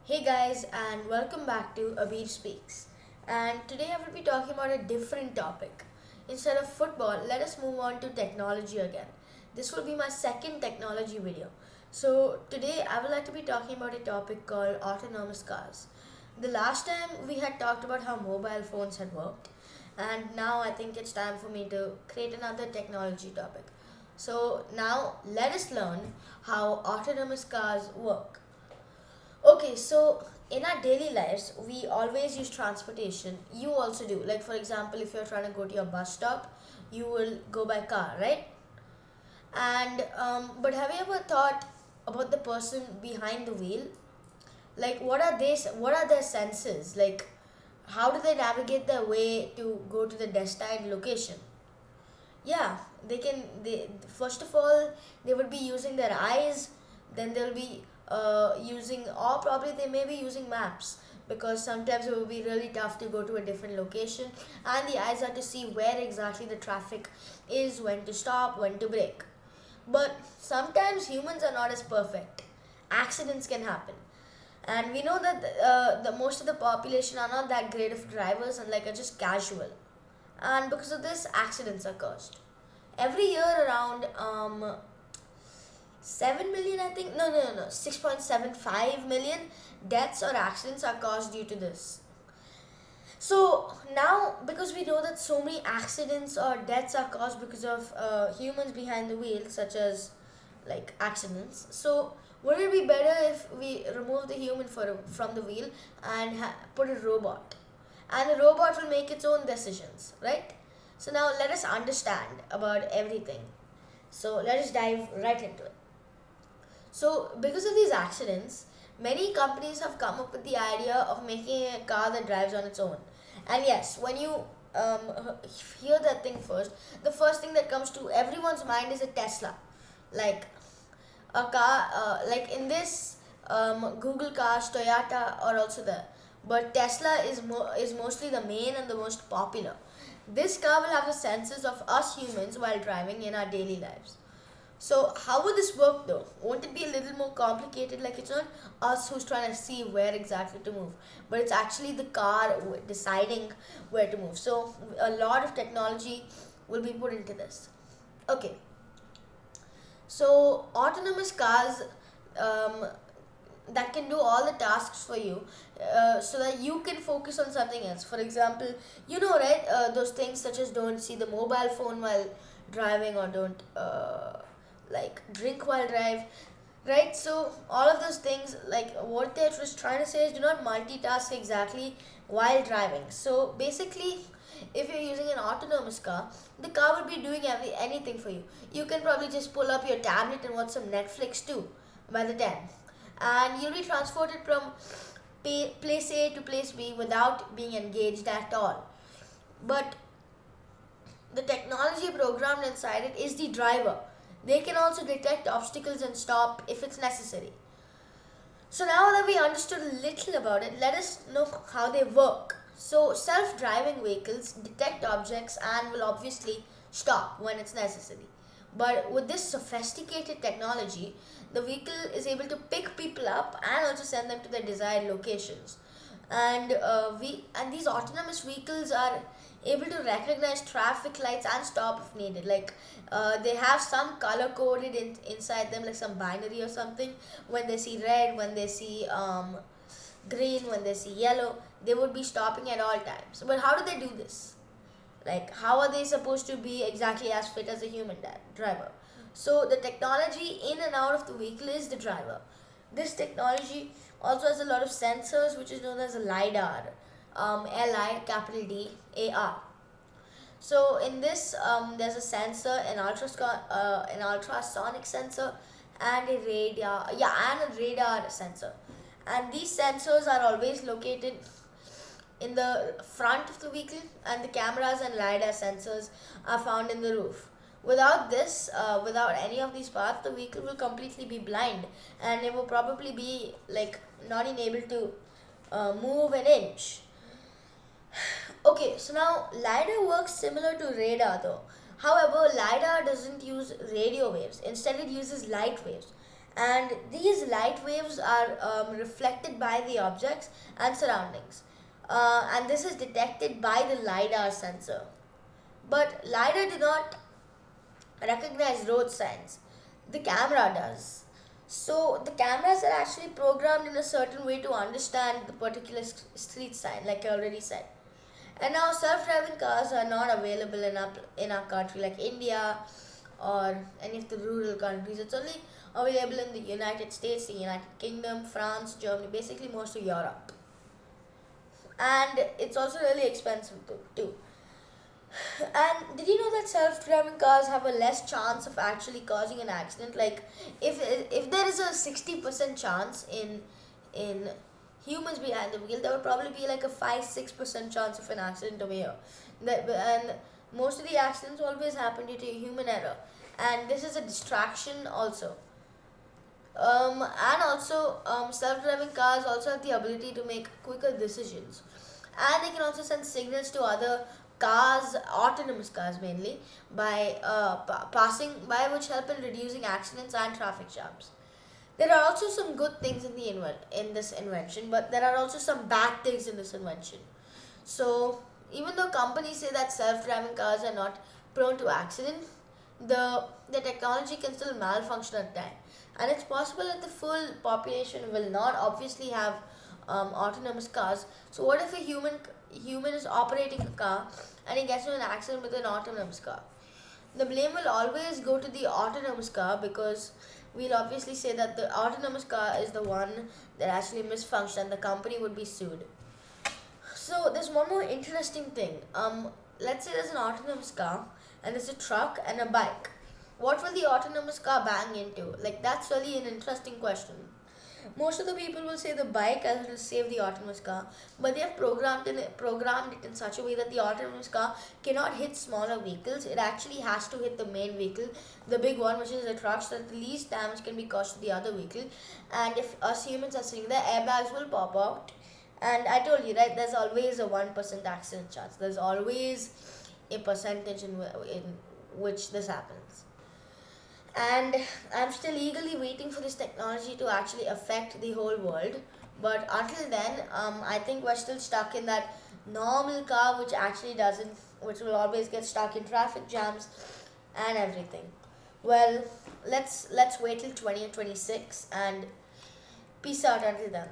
Hey guys, and welcome back to Abir Speaks. And today I will be talking about a different topic. Instead of football, let us move on to technology again. This will be my second technology video. So today I would like to be talking about a topic called autonomous cars. The last time we had talked about how mobile phones had worked, and now I think it's time for me to create another technology topic. So now let us learn how autonomous cars work. Okay, so in our daily lives, we always use transportation. You also do. Like, for example, if you're trying to go to your bus stop, you will go by car, right? But have you ever thought about the person behind the wheel? Like, what are their senses? Like, how do they navigate their way to go to the destined location? Yeah, they first of all, they would be using their eyes, then they'll be using, or probably they may be using maps, because sometimes it will be really tough to go to a different location, and the eyes are to see where exactly the traffic is, when to stop, when to brake. But sometimes humans are not as perfect. Accidents can happen, and we know that the most of the population are not that great of drivers, and like are just casual, and because of this, accidents are caused every year. Around 7 million, I think, no, 6.75 million deaths or accidents are caused due to this. So now, because we know that so many accidents or deaths are caused because of humans behind the wheel, such as like accidents, so would it be better if we remove the human from the wheel and put a robot, and the robot will make its own decisions, right? So now let us understand about everything. So let us dive right into it. So, because of these accidents, many companies have come up with the idea of making a car that drives on its own. And yes, when you um, hear that thing first, the first thing that comes to everyone's mind is a Tesla. Like a car, like in this, Google cars, Toyota are also there. But Tesla is mostly the main and the most popular. This car will have the senses of us humans while driving in our daily lives. So how would this work though? Won't it be a little more complicated? Like it's not us who's trying to see where exactly to move, but it's actually the car deciding where to move. So a lot of technology will be put into this. Okay, so autonomous cars um, that can do all the tasks for you, so that you can focus on something else. For example, you know, right, those things such as don't see the mobile phone while driving, or don't like drink while drive, right? So all of those things, like what they're just trying to say is do not multitask exactly while driving. So basically, if you're using an autonomous car, the car will be doing anything for you. You can probably just pull up your tablet and watch some Netflix too by the time, and you'll be transported from place A to place B without being engaged at all. But the technology programmed inside it is the driver. They can also detect obstacles and stop if it's necessary. So now that we understood a little about it, let us know how they work. So self-driving vehicles detect objects and will obviously stop when it's necessary. But with this sophisticated technology, the vehicle is able to pick people up and also send them to their desired locations. And these autonomous vehicles are able to recognize traffic lights and stop if needed. Like they have some color coded inside them, like some binary or something. When they see red, when they see green, when they see yellow, they would be stopping at all times. But how do they do this? Like, how are they supposed to be exactly as fit as a human driver? So the technology in and out of the vehicle is the driver. This technology also has a lot of sensors, which is known as a LiDAR, Li capital D A R. So in this, there's a sensor, an ultrasonic sensor, and a radar, and a radar sensor. And these sensors are always located in the front of the vehicle, and the cameras and LiDAR sensors are found in the roof. Without any of these parts, the vehicle will completely be blind, and it will probably be like not even able to move an inch. Okay, so now LiDAR works similar to radar though. However, LiDAR doesn't use radio waves. Instead, it uses light waves. and these light waves are reflected by the objects and surroundings, and this is detected by the LiDAR sensor. But LiDAR do not recognize road signs. The camera does. So the cameras are actually programmed in a certain way to understand the particular street sign, like I already said. And now self-driving cars are not available in our country like India or any of the rural countries. It's only available in the United States, the United Kingdom, France, Germany, basically most of Europe. And it's also really expensive too. And did you know that self-driving cars have a less chance of actually causing an accident? Like, if there is a 60% chance in humans behind the wheel, there would probably be like a 5-6% chance of an accident over here. And most of the accidents always happen due to human error, and this is a distraction also. And also, self-driving cars also have the ability to make quicker decisions, and they can also send signals to other cars, autonomous cars mainly, by passing by, which help in reducing accidents and traffic jams. There are also some good things in this invention, but there are also some bad things in this invention. So even though companies say that self-driving cars are not prone to accident, the technology can still malfunction at time, and it's possible that the full population will not obviously have autonomous cars. So what if a human is operating a car and he gets into an accident with an autonomous car? The blame will always go to the autonomous car, because we'll obviously say that the autonomous car is the one that actually misfunctioned and the company would be sued. So there's one more interesting thing. Let's say there's an autonomous car and there's a truck and a bike. What will the autonomous car bang into? Like, that's really an interesting question. Most of the people will say the bike as will save the autonomous car, but they have programmed it in such a way that the autonomous car cannot hit smaller vehicles. It actually has to hit the main vehicle, the big one, which is the truck, so that the least damage can be caused to the other vehicle. And if us humans are sitting there, airbags will pop out. And I told you, right, there's always a 1% accident chance. There's always a percentage in which this happens. And I'm still eagerly waiting for this technology to actually affect the whole world. But until then, I think we're still stuck in that normal car, which actually doesn't, which will always get stuck in traffic jams and everything. Well, let's wait till 2026, and peace out until then.